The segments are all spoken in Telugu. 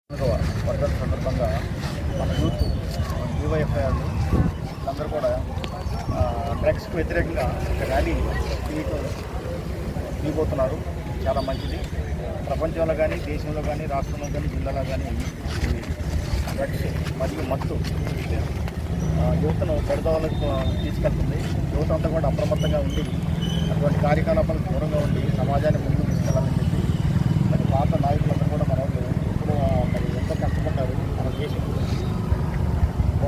వర్ధన సందర్భంగా మన యూత్ యూవైఎఫ్ఐఆర్లు అందరూ కూడా డ్రగ్స్కి వ్యతిరేకంగా ఒక ర్యాలీ తీయబోతున్నారు. చాలా మంచిది. ప్రపంచంలో కానీ, దేశంలో కానీ, రాష్ట్రంలో కానీ, జిల్లాలో కానీ డ్రగ్స్ మరియు మత్తు యువతను పెడదవలకు తీసుకెళ్తుంది. యువత అంతా కూడా అప్రమత్తంగా ఉండి అటువంటి కార్యకలాపాలకు దూరంగా ఉండి సమాజాన్ని ముందుకు తీసుకెళ్లాలని చెప్పి మరి పాత నాయకులందరూ కూడా మన వాళ్ళు ఎప్పుడు మరి ఎంత కష్టపడ్డారు మన దేశం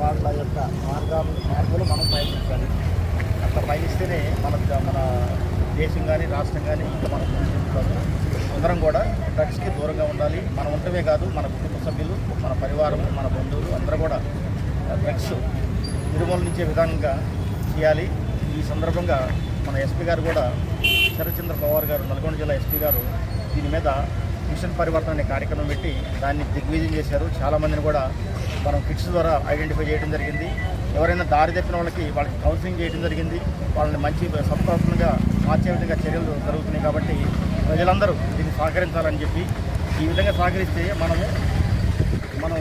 వాళ్ళ యొక్క మార్గాలు మనం పయనించాలి. అట్లా పయనిస్తేనే మన దేశం కానీ, రాష్ట్రం కానీ ఇంకా మనం ముందుకు అందరం కూడా డ్రగ్స్కి దూరంగా ఉండాలి. మనం ఉండటమే కాదు, మన కుటుంబ సభ్యులు, మన పరివారం, మన బంధువులు అందరూ కూడా డ్రగ్స్ నిర్మూలించే విధంగా చేయాలి. ఈ సందర్భంగా మన ఎస్పీ గారు కూడా శరత్చంద్ర పవార్ గారు, నల్గొండ జిల్లా ఎస్పీ గారు దీని మీద మిషన్ పరివర్తన అనే కార్యక్రమం పెట్టి దాన్ని దిగ్విజయం చేశారు. చాలామందిని కూడా మనం కిట్స్ ద్వారా ఐడెంటిఫై చేయడం జరిగింది. ఎవరైనా దారి తప్పిన వాళ్ళకి కౌన్సిలింగ్ చేయడం జరిగింది. వాళ్ళని మంచి సత్ప్రవర్తనగా మార్చే విధంగా చర్యలు జరుగుతున్నాయి. కాబట్టి ప్రజలందరూ దీన్ని సహకరించాలని చెప్పి ఈ విధంగా సహకరిస్తే మనం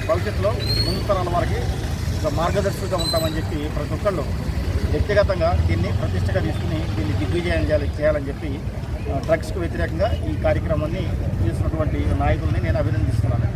భవిష్యత్తులో ముందు తరాల వారికి ఒక మార్గదర్శకులుగా ఉంటామని చెప్పి ప్రతి ఒక్కళ్ళు వ్యక్తిగతంగా దీన్ని ప్రతిష్టగా తీసుకుని దీన్ని దిగ్విజయం చేయాలని చెప్పి డ్రగ్స్కు వ్యతిరేకంగా ఈ కార్యక్రమాన్ని చేస్తున్నటువంటి నాయకుల్ని నేను అభినందిస్తున్నాను.